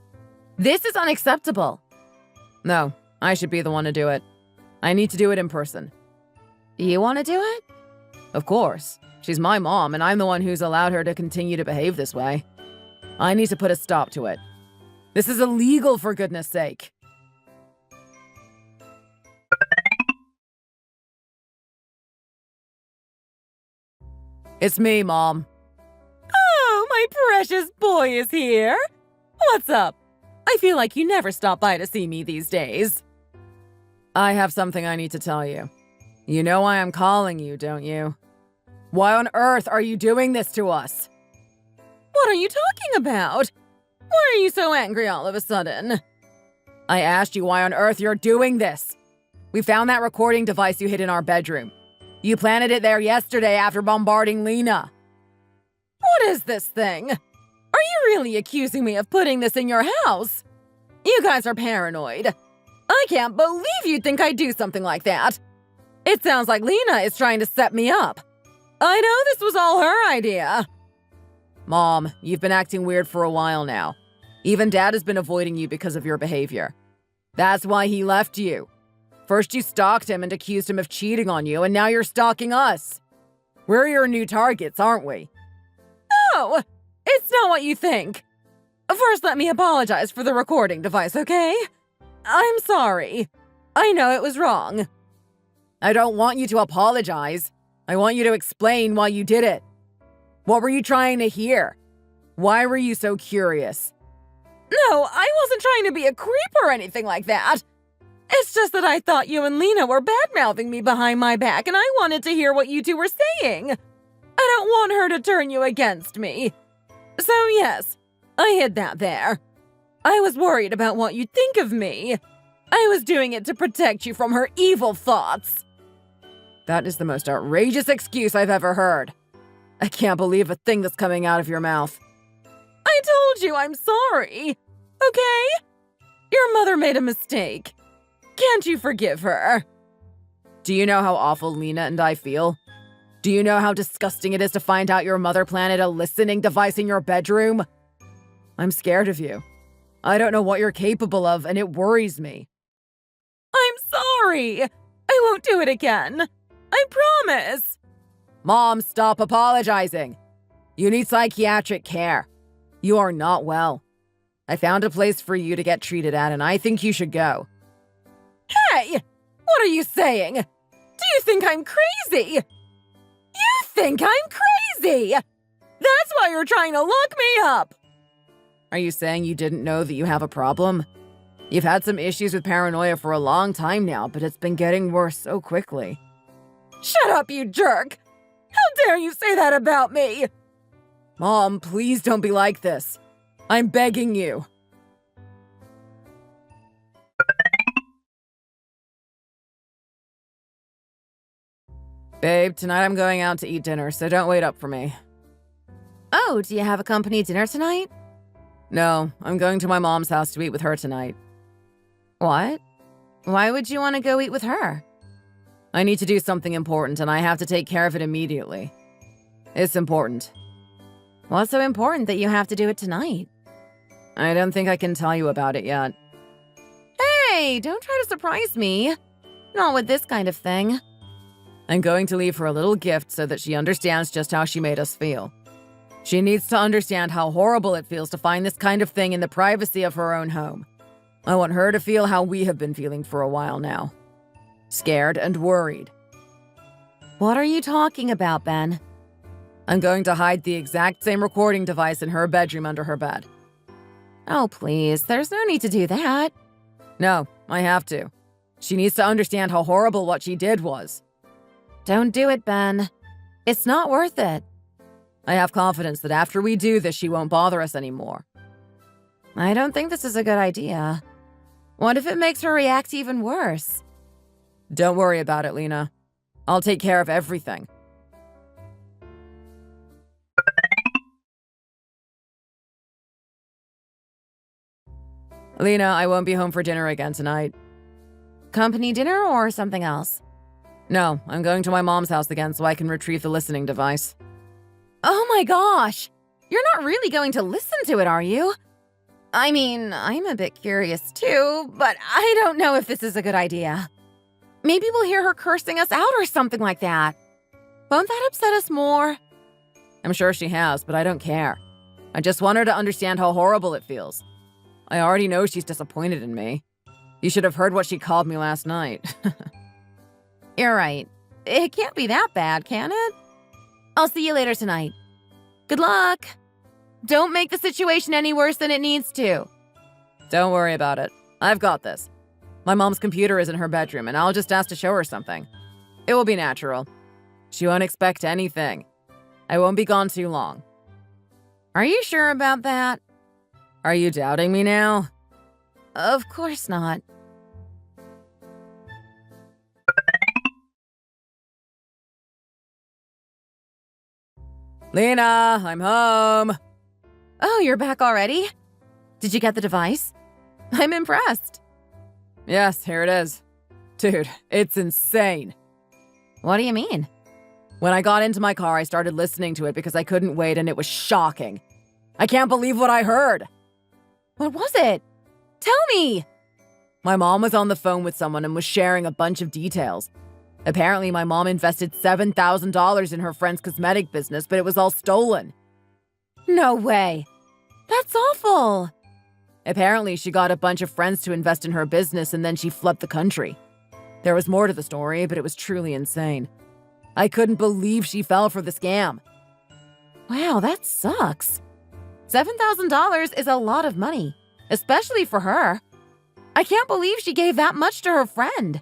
This is unacceptable. No, I should be the one to do it. I need to do it in person. You want to do it? Of course. She's my mom, and I'm the one who's allowed her to continue to behave this way. I need to put a stop to it. This is illegal, for goodness sake. It's me, Mom. Oh, my precious boy is here. What's up? I feel like you never stop by to see me these days. I have something I need to tell you. You know why I'm calling you, don't you? Why on earth are you doing this to us? What are you talking about? Why are you so angry all of a sudden? I asked you why on earth you're doing this. We found that recording device you hid in our bedroom. You planted it there yesterday after bombarding Lena. What is this thing? Are you really accusing me of putting this in your house? You guys are paranoid. I can't believe you'd think I'd do something like that. It sounds like Lena is trying to set me up. I know this was all her idea. Mom, you've been acting weird for a while now. Even Dad has been avoiding you because of your behavior. That's why he left you. First you stalked him and accused him of cheating on you, and now you're stalking us. We're your new targets, aren't we? No, it's not what you think. First, let me apologize for the recording device, okay? I'm sorry. I know it was wrong. I don't want you to apologize. I want you to explain why you did it. What were you trying to hear? Why were you so curious? No, I wasn't trying to be a creep or anything like that. It's just that I thought you and Lena were bad-mouthing me behind my back, and I wanted to hear what you two were saying. I don't want her to turn you against me. So yes, I hid that there. I was worried about what you'd think of me. I was doing it to protect you from her evil thoughts. That is the most outrageous excuse I've ever heard. I can't believe a thing that's coming out of your mouth. I told you I'm sorry, okay? Your mother made a mistake. Can't you forgive her? Do you know how awful Lena and I feel? Do you know how disgusting it is to find out your mother planted a listening device in your bedroom? I'm scared of you. I don't know what you're capable of, and it worries me. I'm sorry. I won't do it again. I promise. Mom, stop apologizing. You need psychiatric care. You are not well. I found a place for you to get treated at, and I think you should go. Hey! What are you saying? Do you think I'm crazy? You think I'm crazy! That's why you're trying to lock me up! Are you saying you didn't know that you have a problem? You've had some issues with paranoia for a long time now, but it's been getting worse so quickly. Shut up, you jerk! How dare you say that about me? Mom, please don't be like this. I'm begging you. Babe, tonight I'm going out to eat dinner, so don't wait up for me. Oh, do you have a company dinner tonight? No, I'm going to my mom's house to eat with her tonight. What? Why would you want to go eat with her? I need to do something important, and I have to take care of it immediately. It's important. What's so important that you have to do it tonight? I don't think I can tell you about it yet. Hey, don't try to surprise me. Not with this kind of thing. I'm going to leave her a little gift so that she understands just how she made us feel. She needs to understand how horrible it feels to find this kind of thing in the privacy of her own home. I want her to feel how we have been feeling for a while now. Scared and worried. What are you talking about, Ben? I'm going to hide the exact same recording device in her bedroom under her bed. Oh, please, there's no need to do that. No, I have to. She needs to understand how horrible what she did was. Don't do it, Ben. It's not worth it. I have confidence that after we do this, she won't bother us anymore. I don't think this is a good idea. What if it makes her react even worse? Don't worry about it, Lena. I'll take care of everything. Lena, I won't be home for dinner again tonight. Company dinner or something else? No, I'm going to my mom's house again so I can retrieve the listening device. Oh my gosh! You're not really going to listen to it, are you? I mean, I'm a bit curious too, but I don't know if this is a good idea. Maybe we'll hear her cursing us out or something like that. Won't that upset us more? I'm sure she has, but I don't care. I just want her to understand how horrible it feels. I already know she's disappointed in me. You should have heard what she called me last night. You're right. It can't be that bad, can it? I'll see you later tonight. Good luck. Don't make the situation any worse than it needs to. Don't worry about it. I've got this. My mom's computer is in her bedroom, and I'll just ask to show her something. It will be natural. She won't expect anything. I won't be gone too long. Are you sure about that? Are you doubting me now? Of course not. Lena, I'm home. Oh, you're back already? Did you get the device? I'm impressed. Yes, here it is. Dude, it's insane. What do you mean? When I got into my car, I started listening to it because I couldn't wait, and it was shocking. I can't believe what I heard. What was it? Tell me! My mom was on the phone with someone and was sharing a bunch of details. Apparently, my mom invested $7,000 in her friend's cosmetic business, but it was all stolen. No way. That's awful. Apparently, she got a bunch of friends to invest in her business and then she fled the country. There was more to the story, but it was truly insane. I couldn't believe she fell for the scam. Wow, that sucks. $7,000 is a lot of money, especially for her. I can't believe she gave that much to her friend.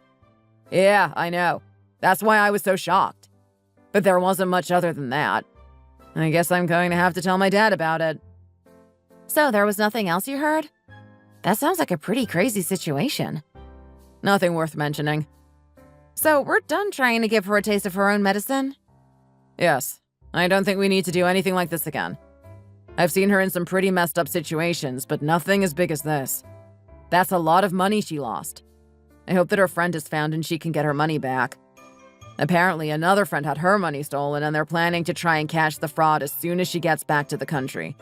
Yeah, I know. That's why I was so shocked. But there wasn't much other than that. I guess I'm going to have to tell my dad about it. So there was nothing else you heard? That sounds like a pretty crazy situation. Nothing worth mentioning. So we're done trying to give her a taste of her own medicine? Yes, I don't think we need to do anything like this again. I've seen her in some pretty messed up situations, but nothing as big as this. That's a lot of money she lost. I hope that her friend is found and she can get her money back. Apparently, another friend had her money stolen and they're planning to try and catch the fraud as soon as she gets back to the country.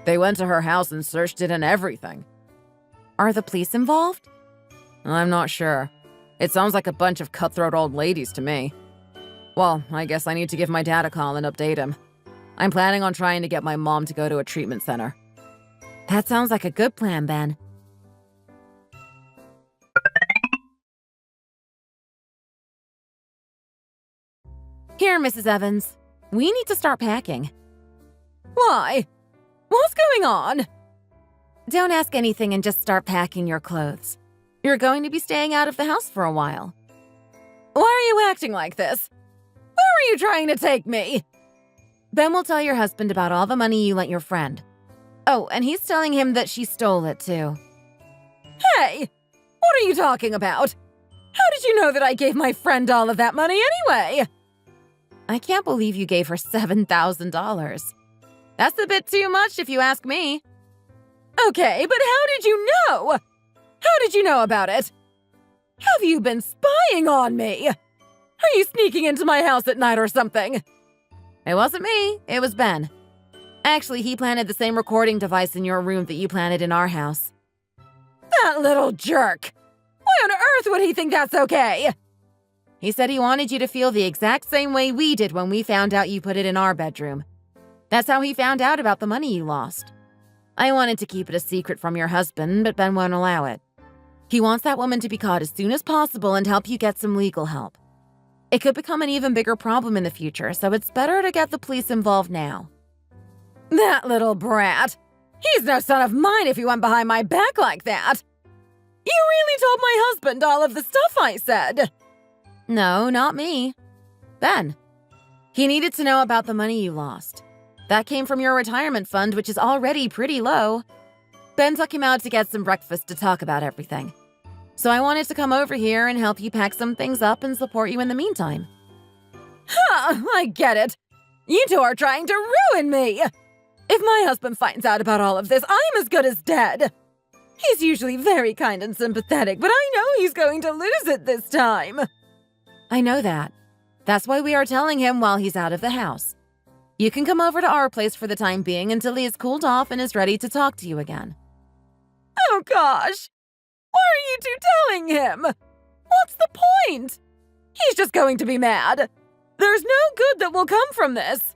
They went to her house and searched it and everything. Are the police involved? I'm not sure. It sounds like a bunch of cutthroat old ladies to me. Well, I guess I need to give my dad a call and update him. I'm planning on trying to get my mom to go to a treatment center. That sounds like a good plan, Ben. Here, Mrs. Evans. We need to start packing. Why? What's going on? Don't ask anything and just start packing your clothes. You're going to be staying out of the house for a while. Why are you acting like this? Where are you trying to take me? Ben will tell your husband about all the money you lent your friend. Oh, and he's telling him that she stole it too. Hey! What are you talking about? How did you know that I gave my friend all of that money anyway? I can't believe you gave her $7,000. That's a bit too much if you ask me. Okay, but how did you know? How did you know about it? Have you been spying on me? Are you sneaking into my house at night or something? It wasn't me, it was Ben. Actually, he planted the same recording device in your room that you planted in our house. That little jerk! Why on earth would he think that's okay? He said he wanted you to feel the exact same way we did when we found out you put it in our bedroom. That's how he found out about the money you lost. I wanted to keep it a secret from your husband, but Ben won't allow it. He wants that woman to be caught as soon as possible and help you get some legal help. It could become an even bigger problem in the future, so it's better to get the police involved now. That little brat! He's no son of mine if he went behind my back like that! You really told my husband all of the stuff I said! No, not me. Ben. He needed to know about the money you lost. That came from your retirement fund, which is already pretty low. Ben took him out to get some breakfast to talk about everything. So I wanted to come over here and help you pack some things up and support you in the meantime. Ha! I get it. You two are trying to ruin me. If my husband finds out about all of this, I'm as good as dead. He's usually very kind and sympathetic, but I know he's going to lose it this time. I know that. That's why we are telling him while he's out of the house. You can come over to our place for the time being until he is cooled off and is ready to talk to you again. Oh gosh! Why are you two telling him? What's the point? He's just going to be mad. There's no good that will come from this.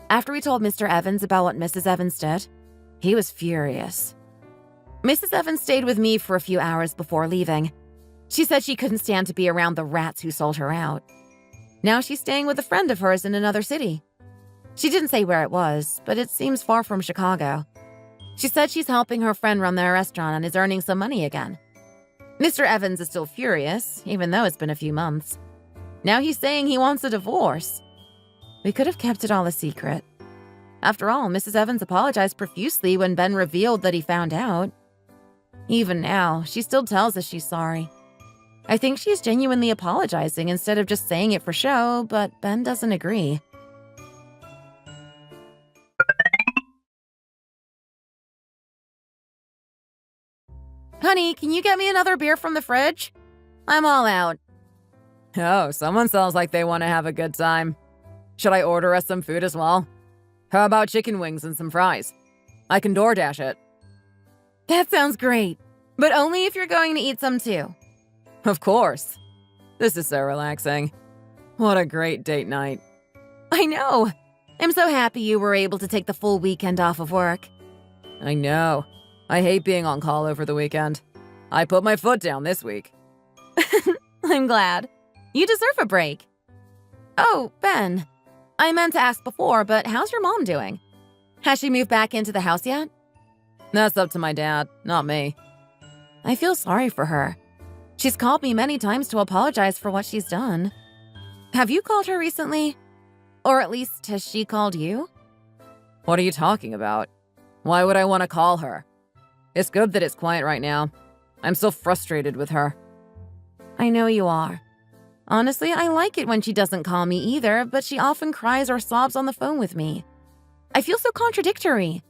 After we told Mr. Evans about what Mrs. Evans did, he was furious. Mrs. Evans stayed with me for a few hours before leaving. She said she couldn't stand to be around the rats who sold her out. Now she's staying with a friend of hers in another city. She didn't say where it was, but it seems far from Chicago. She said she's helping her friend run their restaurant and is earning some money again. Mr. Evans is still furious, even though it's been a few months. Now he's saying he wants a divorce. We could have kept it all a secret. After all, Mrs. Evans apologized profusely when Ben revealed that he found out. Even now, she still tells us she's sorry. I think she's genuinely apologizing instead of just saying it for show, but Ben doesn't agree. Honey, can you get me another beer from the fridge? I'm all out. Oh, someone sounds like they want to have a good time. Should I order us some food as well? How about chicken wings and some fries? I can DoorDash it. That sounds great, but only if you're going to eat some too. Of course. This is so relaxing. What a great date night. I know. I'm so happy you were able to take the full weekend off of work. I know. I hate being on call over the weekend. I put my foot down this week. I'm glad. You deserve a break. Oh, Ben. I meant to ask before, but how's your mom doing? Has she moved back into the house yet? That's up to my dad, not me. I feel sorry for her. She's called me many times to apologize for what she's done. Have you called her recently? Or at least, has she called you? What are you talking about? Why would I want to call her? It's good that it's quiet right now. I'm so frustrated with her. I know you are. Honestly, I like it when she doesn't call me either, but she often cries or sobs on the phone with me. I feel so contradictory.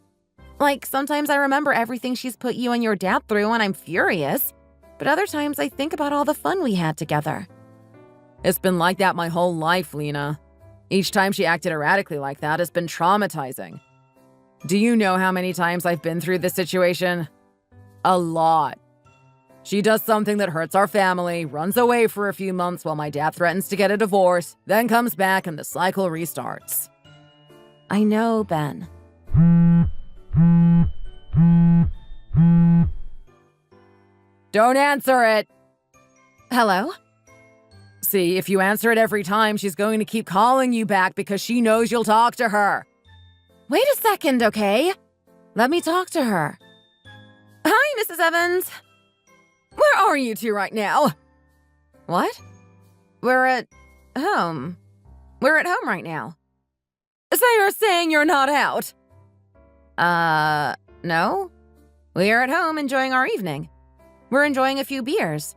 Like, sometimes I remember everything she's put you and your dad through and I'm furious, but other times I think about all the fun we had together. It's been like that my whole life, Lena. Each time she acted erratically like that has been traumatizing. Do you know how many times I've been through this situation? A lot. She does something that hurts our family, runs away for a few months while my dad threatens to get a divorce, then comes back and the cycle restarts. I know, Ben. Don't answer it! Hello? See, if you answer it every time, she's going to keep calling you back because she knows you'll talk to her. Wait a second, okay? Let me talk to her. Hi, Mrs. Evans. Where are you two right now? What? We're at home. We're at home right now. So you're saying you're not out? No. We are at home enjoying our evening. We're enjoying a few beers.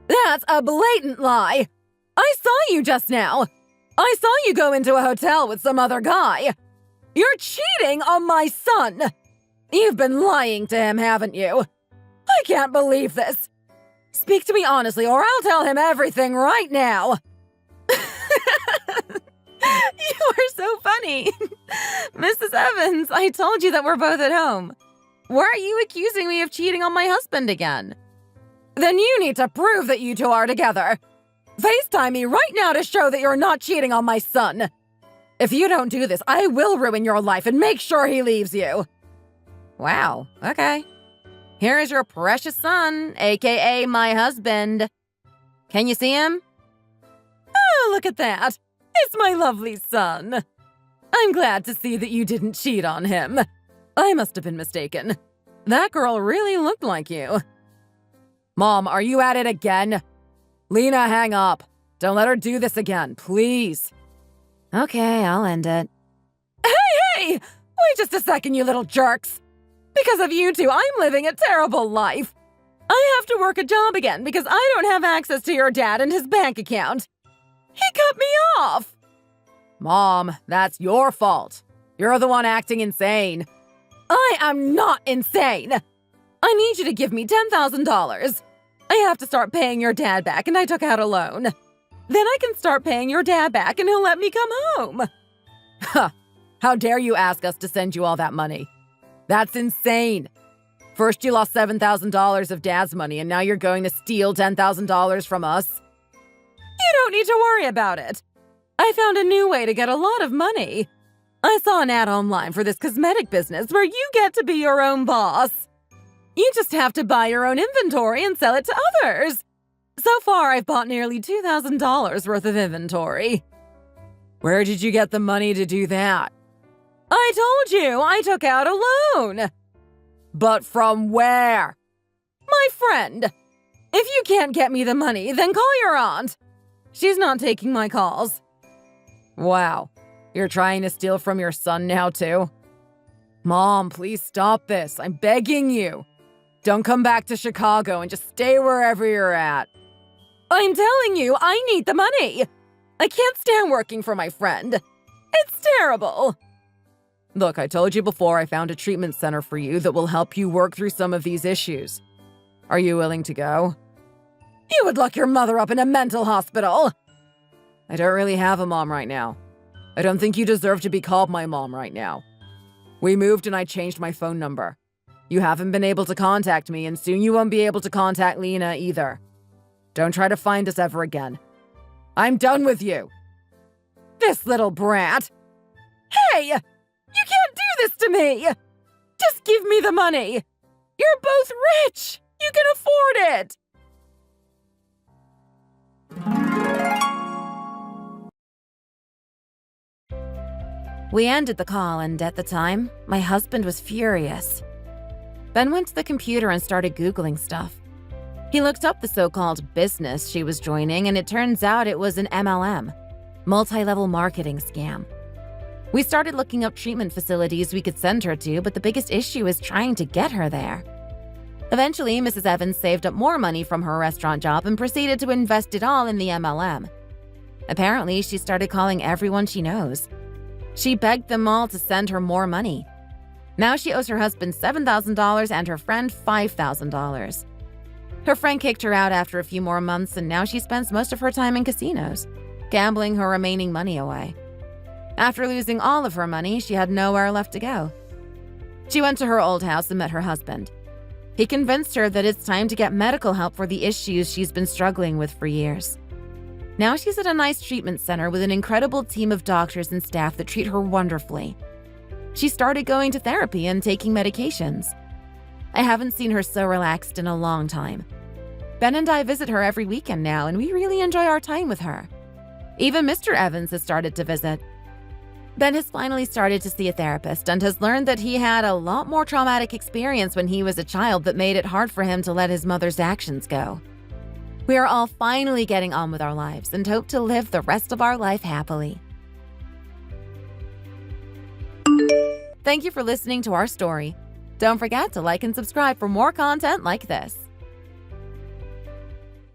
That's a blatant lie. I saw you just now. I saw you go into a hotel with some other guy. You're cheating on my son. You've been lying to him, haven't you? I can't believe this. Speak to me honestly, or I'll tell him everything right now. You are so funny. Mrs. Evans, I told you that we're both at home. Why are you accusing me of cheating on my husband again? Then you need to prove that you two are together. FaceTime me right now to show that you're not cheating on my son. If you don't do this, I will ruin your life and make sure he leaves you. Wow, okay. Here is your precious son, aka my husband. Can you see him? Oh, look at that. It's my lovely son. I'm glad to see that you didn't cheat on him. I must have been mistaken. That girl really looked like you. Mom, are you at it again? Lena, hang up. Don't let her do this again, please. Okay, I'll end it. Hey! Wait just a second, you little jerks. Because of you two, I'm living a terrible life. I have to work a job again because I don't have access to your dad and his bank account. He cut me off. Mom, that's your fault. You're the one acting insane. I am not insane. I need you to give me $10,000. I have to start paying your dad back, and I took out a loan. Then I can start paying your dad back, and he'll let me come home. Huh. How dare you ask us to send you all that money? That's insane. First you lost $7,000 of dad's money, and now you're going to steal $10,000 from us? You don't need to worry about it. I found a new way to get a lot of money. I saw an ad online for this cosmetic business where you get to be your own boss. You just have to buy your own inventory and sell it to others. So far, I've bought nearly $2,000 worth of inventory. Where did you get the money to do that? I told you, I took out a loan. But from where? My friend. If you can't get me the money, then call your aunt. She's not taking my calls. Wow, you're trying to steal from your son now too? Mom, please stop this. I'm begging you. Don't come back to Chicago and just stay wherever you're at. I'm telling you, I need the money. I can't stand working for my friend. It's terrible. Look, I told you before I found a treatment center for you that will help you work through some of these issues. Are you willing to go? You would lock your mother up in a mental hospital. I don't really have a mom right now. I don't think you deserve to be called my mom right now. We moved and I changed my phone number. You haven't been able to contact me, and soon you won't be able to contact Lena either. Don't try to find us ever again. I'm done with you. This little brat. Hey! You can't do this to me! Just give me the money! You're both rich! You can afford it! We ended the call, and at the time, my husband was furious. Ben went to the computer and started Googling stuff. He looked up the so-called business she was joining, and it turns out it was an MLM, multi-level marketing scam. We started looking up treatment facilities we could send her to, but the biggest issue is trying to get her there. Eventually, Mrs. Evans saved up more money from her restaurant job and proceeded to invest it all in the MLM. Apparently, she started calling everyone she knows. She begged them all to send her more money. Now she owes her husband $7,000 and her friend $5,000. Her friend kicked her out after a few more months, and now she spends most of her time in casinos, gambling her remaining money away. After losing all of her money, she had nowhere left to go. She went to her old house and met her husband. He convinced her that it's time to get medical help for the issues she's been struggling with for years. Now she's at a nice treatment center with an incredible team of doctors and staff that treat her wonderfully. She started going to therapy and taking medications. I haven't seen her so relaxed in a long time. Ben and I visit her every weekend now, and we really enjoy our time with her. Even Mr. Evans has started to visit. Ben has finally started to see a therapist and has learned that he had a lot more traumatic experience when he was a child that made it hard for him to let his mother's actions go. We are all finally getting on with our lives and hope to live the rest of our life happily. Thank you for listening to our story. Don't forget to like and subscribe for more content like this.